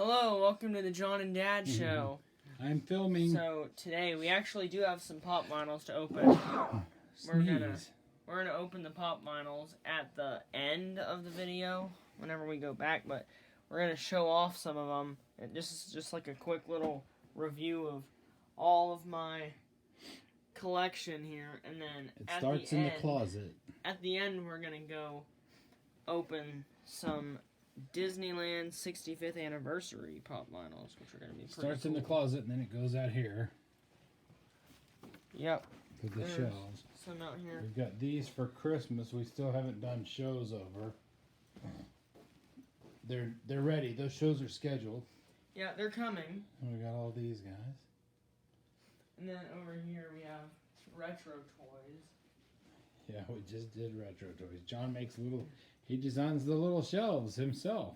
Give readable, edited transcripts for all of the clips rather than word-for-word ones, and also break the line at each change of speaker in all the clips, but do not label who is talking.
Hello, welcome to the John and Dad Show.
I'm filming.
So today we actually do have some pop vinyls to open. We're gonna open the pop vinyls at the end of the video whenever we go back, but we're gonna show off some of them. And this is just like a quick little review of all of my collection here, and then
It starts in the closet.
At the end, we're gonna go open some Disneyland 65th anniversary pop vinyls, which are going to be pretty
Starts
cool.
in the closet and then it goes out here.
Yep.
To the shelves.
Some out here.
We've got these for Christmas. We still haven't done shows over. They're ready. Those shows are scheduled.
Yeah, they're coming.
And we got all these guys.
And then over here we have retro toys.
Yeah, we just did retro toys. John makes he designs the little shelves himself.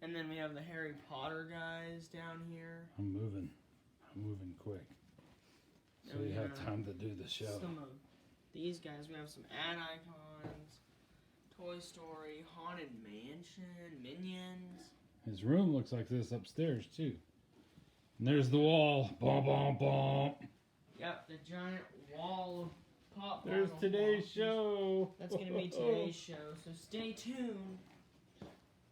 And then we have the Harry Potter guys down here.
I'm moving quick. So we have time to do the show.
Some of these guys, we have some ad icons, Toy Story, Haunted Mansion, Minions.
His room looks like this upstairs too. And there's the wall. Bom, bom, bom.
Yep, the giant wall of pop.
There's today's show.
That's going to be today's show, so stay tuned.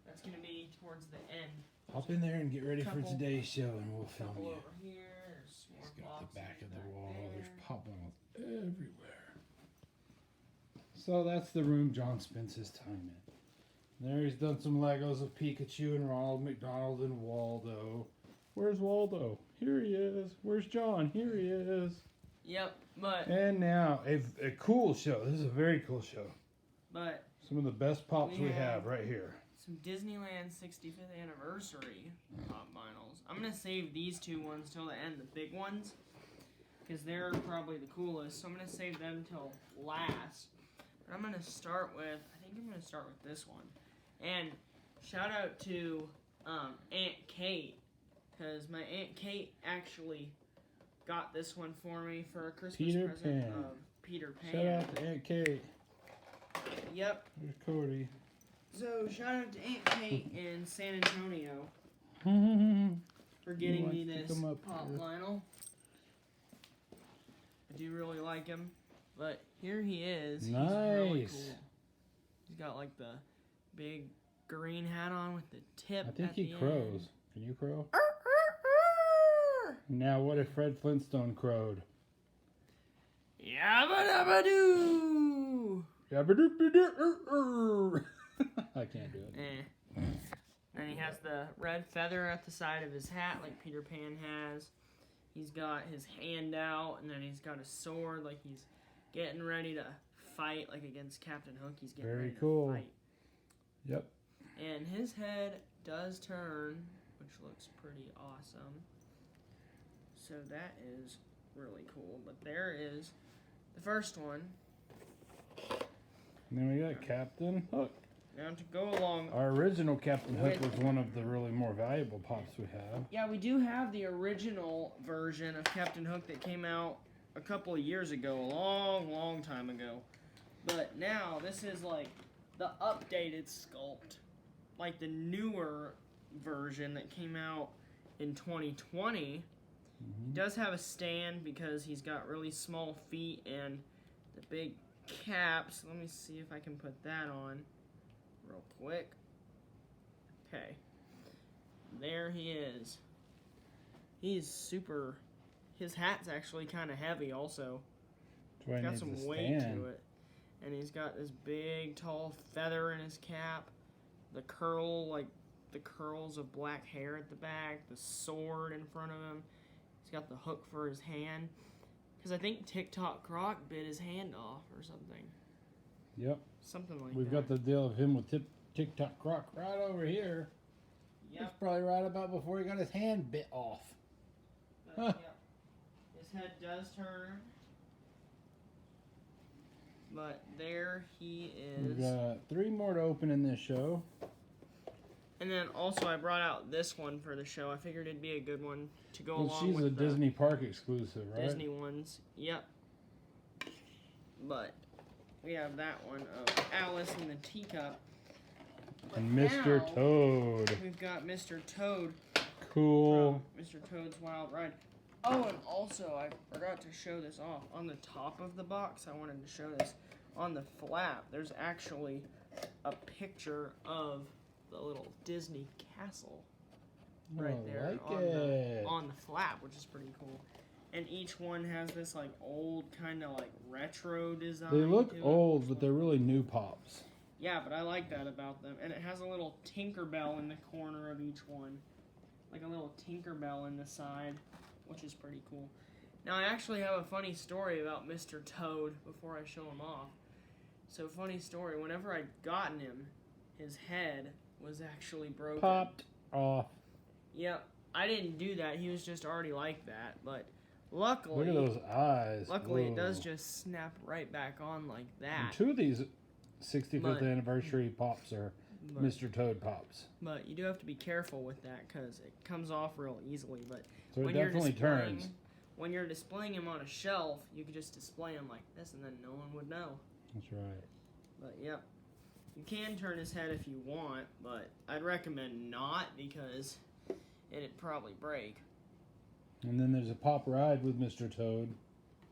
That's going to be towards the end.
Hop in there and get ready for today's show, and we'll film you.
Over here, there's more
He's got the back of the wall.
there.
There's pop vinyls everywhere. So that's the room John spends his time in. There he's done some Legos of Pikachu and Ronald McDonald and Waldo. Where's Waldo? Here he is. Where's John? Here he is.
Yep, but...
And now, a cool show. This is a very cool show.
But...
Some of the best pops we have right here.
Some Disneyland 65th anniversary pop vinyls. I'm going to save these two ones till the end, the big ones, because they're probably the coolest. So I'm going to save them till last. But I'm going to start with, I think I'm going to start with this one. And shout out to Aunt Kate, because my Aunt Kate actually got this one for me for a Christmas present of Peter Pan.
Shout out to Aunt Kate.
Yep.
There's Cody.
So, shout out to Aunt Kate in San Antonio for getting me this pop vinyl. I do really like him. But here he is.
Nice.
He's really cool. He's got like the big green hat on with the tip.
I think he crows. Can you crow?
Arr, arr, arr.
Now, what if Fred Flintstone crowed?
Yabba dabba doo!
Yabba doop doo. I can't do it.
And he has the red feather at the side of his hat like Peter Pan has. He's got his hand out, and then he's got a sword like he's getting ready to fight, like against Captain Hook. He's getting ready to fight.
Yep.
And his head does turn, which looks pretty awesome. So that is really cool. But there is the first one.
And then we got Captain Hook.
Now to go along.
Our original Captain Hook was one of the really more valuable pops we have.
Yeah, we do have the original version of Captain Hook that came out a couple of years ago, a long time ago. But now this is like the updated sculpt, like the newer version that came out in 2020. He does have a stand because he's got really small feet and the big caps. Let me see if I can put that on real quick. Okay. There he is. He's super... His hat's actually kind of heavy also. He's got some weight to it. And he's got this big, tall feather in his cap. The curl, like the curls of black hair at the back. The sword in front of him. He's got the hook for his hand. Because I think TikTok Croc bit his hand off or something.
Yep.
Something like
We've
that.
got the deal of him with TikTok Croc right over here.
Yep.
It's probably right about before he got his hand bit off.
But, yep. His head does turn. But there he is.
We've got 3 more to open in this show.
And then also I brought out this one for the show. I figured it'd be a good one to go along
She's
with
a Disney Park exclusive, right?
Disney ones. Yep. But we have that one of Alice in the Teacup.
And Mr.
Now,
Toad.
We've got Mr. Toad.
Cool.
From Mr. Toad's Wild Ride. Oh, and also, I forgot to show this off. On the top of the box, I wanted to show this. On the flap, there's actually a picture of the little Disney castle right there on the flap, which is pretty cool. And each one has this like old kind of like retro design.
They look old, but they're really new pops.
Yeah, but I like that about them. And it has a little Tinkerbell in the corner of each one. Like a little Tinkerbell in the side, which is pretty cool. Now, I actually have a funny story about Mr. Toad before I show him off. So, funny story. Whenever I'd gotten him, his head was actually broken.
Popped off.
Yep. I didn't do that. He was just already like that. But luckily...
Look at those eyes.
Luckily,
Whoa.
it does just snap right back on like that.
And two of these 65th anniversary pops are Mr. Toad pops.
But you do have to be careful with that because it comes off real easily. But
so it definitely turns.
When you're displaying him on a shelf, you could just display him like this and then no one would know.
That's right.
But, yep. You can turn his head if you want, but I'd recommend not because it'd probably break.
And then there's a pop ride with Mr. Toad.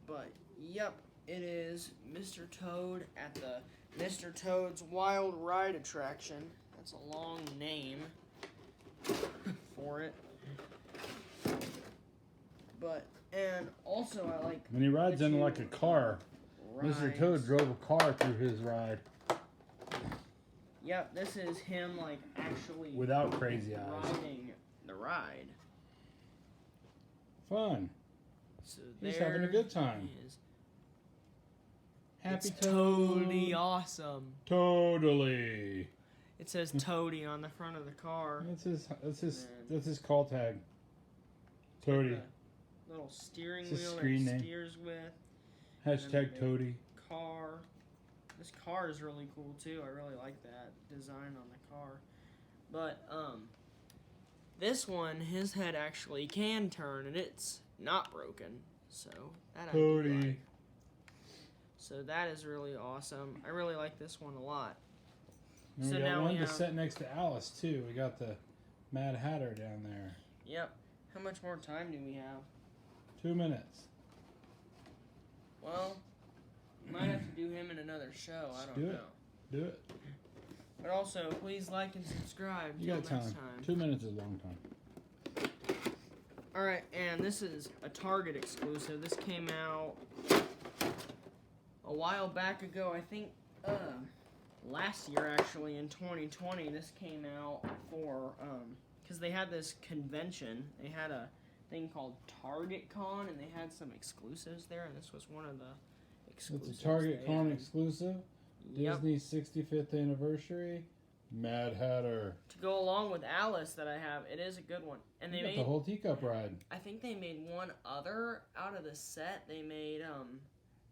But, yep, it is Mr. Toad at the Mr. Toad's Wild Ride attraction. That's a long name for it. But, and also I like...
When he rides in like a car, Mr. Toad drove a car through his ride.
Yep, this is him like actually...
Without crazy eyes.
Riding the ride.
Fun.
So
he's having a good time. Happy
it's totally awesome.
Totally.
It says Toady on the front of the car.
That's his call tag. Toady.
Little steering
it's
wheel
screen
that
name.
steers with.
Hashtag Toady.
Car. This car is really cool too. I really like that design on the car. But this one, his head actually can turn and it's not broken. So that I do like. So that is really awesome. I really like this one a lot.
And
so
we got
now
one to set next to Alice too. We got the Mad Hatter down there.
Yep. How much more time do we have?
2 minutes.
Well, we might have to do him in another show. I don't know.
Do it.
But also, please like and subscribe.
You got time. 2 minutes is a long time.
Alright, and this is a Target exclusive. This came out a while back ago. I think last year, actually, in 2020, this came out for, because they had this convention. They had a thing called Target Con, and they had some exclusives there, and this was one of the exclusives.
It's a Target Con exclusive.
Yep.
Disney 65th anniversary. Mad Hatter.
To go along with Alice that I have, it is a good one. And they made
the whole teacup ride.
I think they made one other out of the set. They made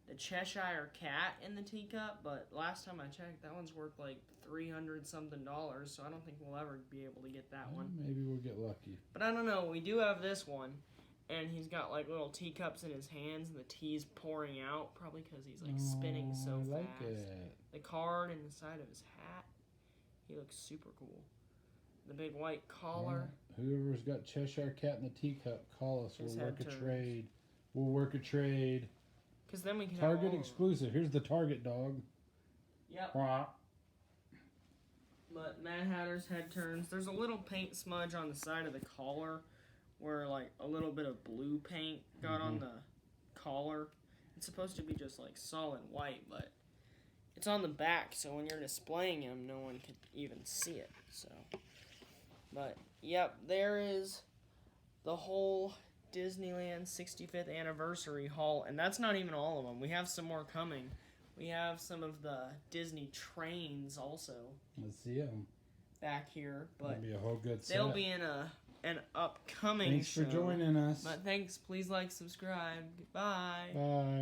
the Cheshire Cat in the teacup, but last time I checked, that one's worth like $300 something, so I don't think we'll ever be able to get that one.
Maybe we'll get lucky.
But I don't know. We do have this one, and he's got like little teacups in his hands, and the tea's pouring out, probably because he's like spinning so
I like
fast.
it.
The card in the side of his hat, he looks super cool. The big white collar.
Yeah. Whoever's got Cheshire Cat in the teacup, call us. We'll work a
turns.
trade. We'll work a trade.
Because then we can
Target
have
exclusive. Here's the Target dog.
Yep.
Wah.
But Mad Hatter's head turns. There's a little paint smudge on the side of the collar where like a little bit of blue paint got on the collar. It's supposed to be just like solid white, but it's on the back, so when you're displaying him, no one can even see it. So, but yep, there is the whole Disneyland 65th anniversary haul, and that's not even all of them. We have some more coming. We have some of the Disney trains also.
Let's see them
back here, but
that'll be a whole good set.
They'll be in an upcoming
Thanks
show.
for joining us.
But thanks, please like, subscribe. Goodbye.
Bye.